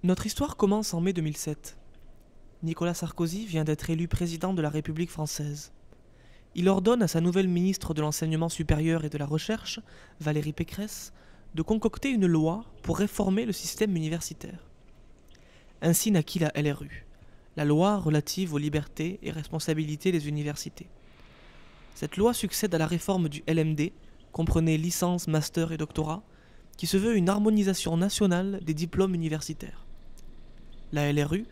Notre histoire commence en mai 2007. Nicolas Sarkozy vient d'être élu président de la République française. Il ordonne à sa nouvelle ministre de l'Enseignement supérieur et de la Recherche, Valérie Pécresse, de concocter une loi pour réformer le système universitaire. Ainsi naquit la LRU, la loi relative aux libertés et responsabilités des universités. Cette loi succède à la réforme du LMD, comprenait licence, master et doctorat, qui se veut une harmonisation nationale des diplômes universitaires. La LRU,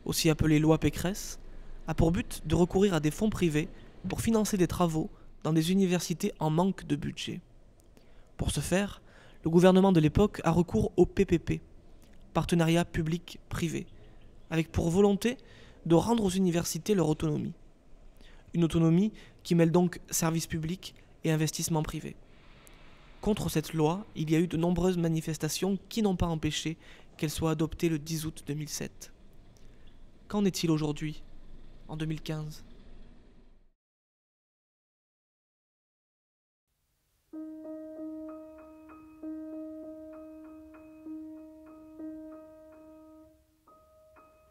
aussi appelée loi Pécresse, a pour but de recourir à des fonds privés pour financer des travaux dans des universités en manque de budget. Pour ce faire, le gouvernement de l'époque a recours au PPP, partenariat public-privé, avec pour volonté de rendre aux universités leur autonomie. Une autonomie qui mêle donc service public et investissement privé. Contre cette loi, il y a eu de nombreuses manifestations qui n'ont pas empêché qu'elle soit adoptée le 10 août 2007. Qu'en est-il aujourd'hui, en 2015 ?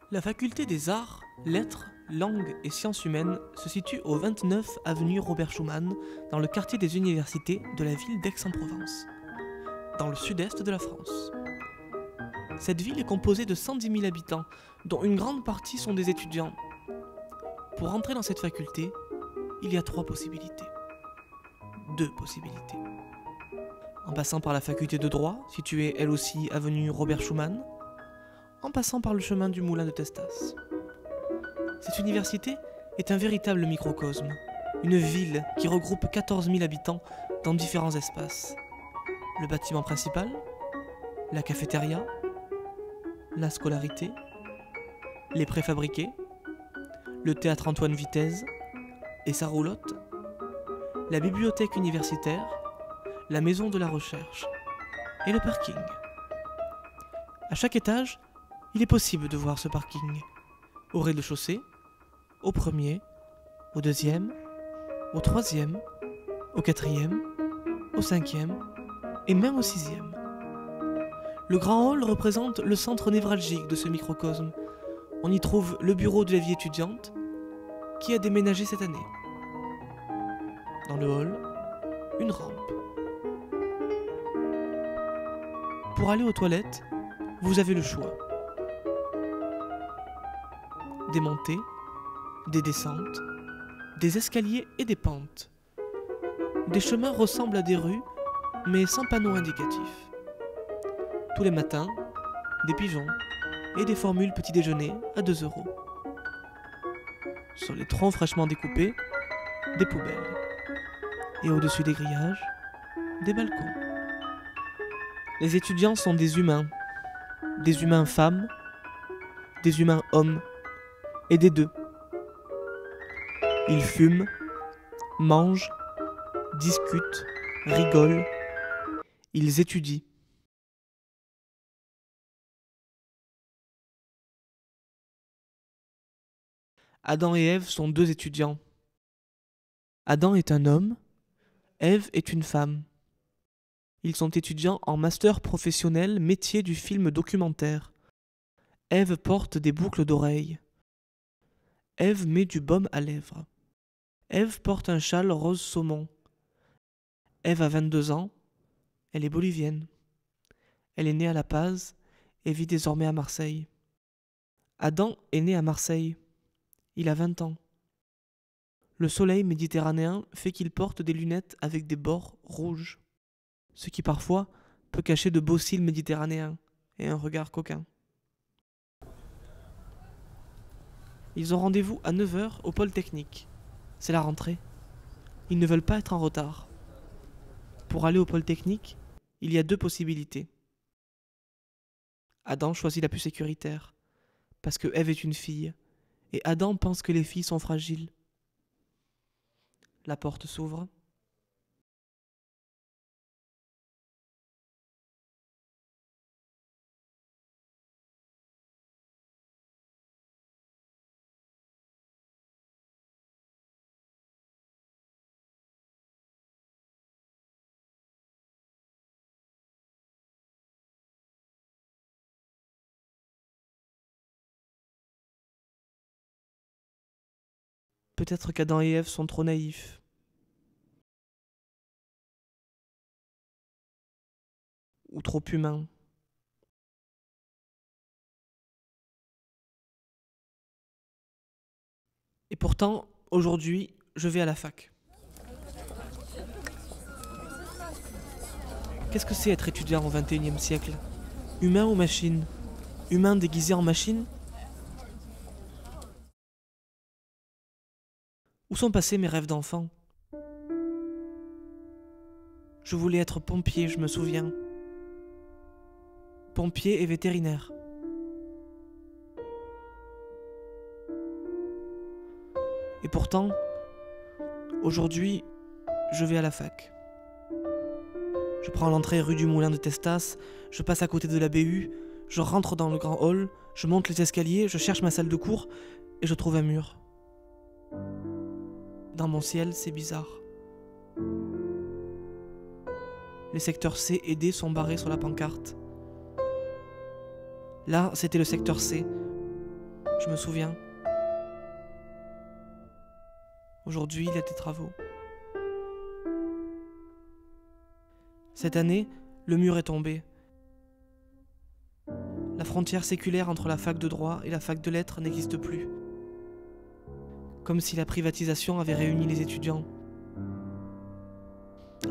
La faculté des arts, lettres, langues et sciences humaines se situe au 29 avenue Robert Schuman, dans le quartier des universités de la ville d'Aix-en-Provence, dans le sud-est de la France. Cette ville est composée de 110 000 habitants, dont une grande partie sont des étudiants. Pour entrer dans cette faculté, il y a 3 possibilités. 2 possibilités. En passant par la faculté de droit, située elle aussi avenue Robert Schuman, en passant par le chemin du moulin de Testas. Cette université est un véritable microcosme, une ville qui regroupe 14 000 habitants dans différents espaces. Le bâtiment principal, la cafétéria, la scolarité, les préfabriqués, le théâtre Antoine Vitez et sa roulotte, la bibliothèque universitaire, la maison de la recherche et le parking. À chaque étage, il est possible de voir ce parking. Au rez-de-chaussée, au premier, au deuxième, au troisième, au quatrième, au cinquième et même au sixième. Le grand hall représente le centre névralgique de ce microcosme. On y trouve le bureau de la vie étudiante qui a déménagé cette année. Dans le hall, une rampe. Pour aller aux toilettes, vous avez le choix. Des montées, des descentes, des escaliers et des pentes. Des chemins ressemblent à des rues, mais sans panneaux indicatifs. Tous les matins, des pigeons et des formules petit déjeuner à 2 €. Sur les troncs fraîchement découpés, des poubelles. Et au-dessus des grillages, des balcons. Les étudiants sont des humains femmes, des humains hommes, et des deux. Ils fument, mangent, discutent, rigolent, ils étudient. Adam et Ève sont 2 étudiants. Adam est un homme, Ève est une femme. Ils sont étudiants en master professionnel métier du film documentaire. Ève porte des boucles d'oreilles. Ève met du baume à lèvres. Ève porte un châle rose saumon. Ève a 22 ans, elle est bolivienne. Elle est née à La Paz et vit désormais à Marseille. Adam est né à Marseille. Il a 20 ans. Le soleil méditerranéen fait qu'il porte des lunettes avec des bords rouges, ce qui parfois peut cacher de beaux cils méditerranéens et un regard coquin. Ils ont rendez-vous à 9 h au pôle technique. C'est la rentrée. Ils ne veulent pas être en retard. Pour aller au pôle technique, il y a 2 possibilités. Adam choisit la plus sécuritaire, parce que Ève est une fille, et Adam pense que les filles sont fragiles. La porte s'ouvre. peut-être qu'Adam et Ève sont trop naïfs. Ou trop humains. Et pourtant, aujourd'hui, je vais à la fac. Qu'est-ce que c'est être étudiant au XXIe siècle? Humain ou machine? Humain déguisé en machine? Où sont passés mes rêves d'enfant? Je voulais être pompier, je me souviens. Pompier et vétérinaire. Et pourtant, aujourd'hui, je vais à la fac. Je prends l'entrée rue du Moulin de Testas, je passe à côté de la BU, je rentre dans le grand hall, je monte les escaliers, je cherche ma salle de cours et je trouve un mur. Dans mon ciel, c'est bizarre. Les secteurs C et D sont barrés sur la pancarte. Là, c'était le secteur C. Je me souviens. Aujourd'hui, il y a des travaux. Cette année, le mur est tombé. La frontière séculaire entre la fac de droit et la fac de lettres n'existe plus. Comme si la privatisation avait réuni les étudiants.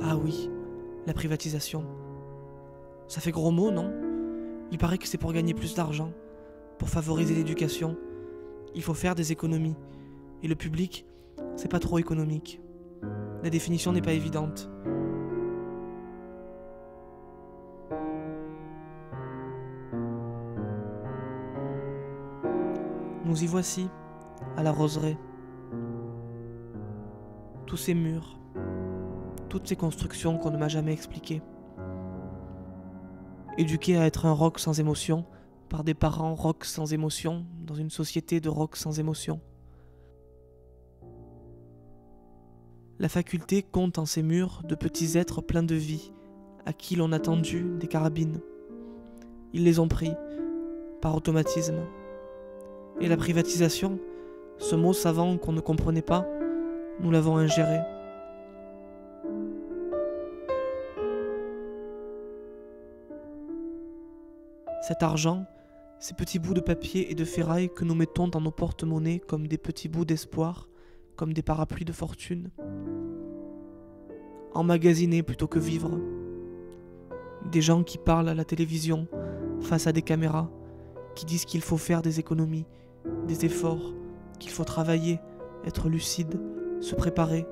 Ah oui, la privatisation. Ça fait gros mot, non? Il paraît que c'est pour gagner plus d'argent, pour favoriser l'éducation. Il faut faire des économies. Et le public, c'est pas trop économique. La définition n'est pas évidente. Nous y voici, à la roseraie. Tous ces murs, toutes ces constructions qu'on ne m'a jamais expliquées. Éduqué à être un rock sans émotion, par des parents rock sans émotion, dans une société de rock sans émotion. La faculté compte en ses murs de petits êtres pleins de vie, à qui l'on a tendu des carabines. Ils les ont pris, par automatisme. Et la privatisation, ce mot savant qu'on ne comprenait pas, nous l'avons ingéré. Cet argent, ces petits bouts de papier et de ferraille que nous mettons dans nos porte-monnaies comme des petits bouts d'espoir, comme des parapluies de fortune. Emmagasiner plutôt que vivre. Des gens qui parlent à la télévision, face à des caméras, qui disent qu'il faut faire des économies, des efforts, qu'il faut travailler, être lucide, se préparer,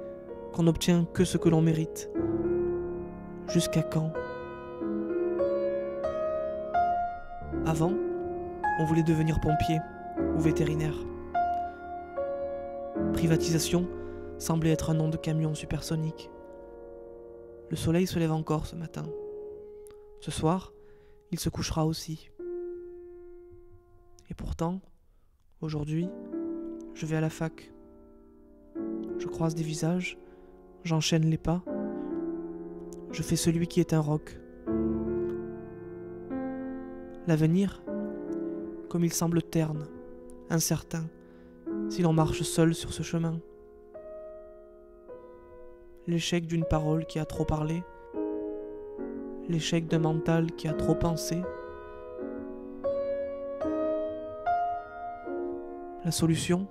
qu'on n'obtient que ce que l'on mérite. Jusqu'à quand? Avant, on voulait devenir pompier ou vétérinaire. Privatisation semblait être un nom de camion supersonique. Le soleil se lève encore ce matin. Ce soir, il se couchera aussi. Et pourtant, aujourd'hui, je vais à la fac. Je croise des visages, j'enchaîne les pas. Je fais celui qui est un roc. L'avenir, comme il semble terne, incertain, si l'on marche seul sur ce chemin. L'échec d'une parole qui a trop parlé, l'échec d'un mental qui a trop pensé. La solution,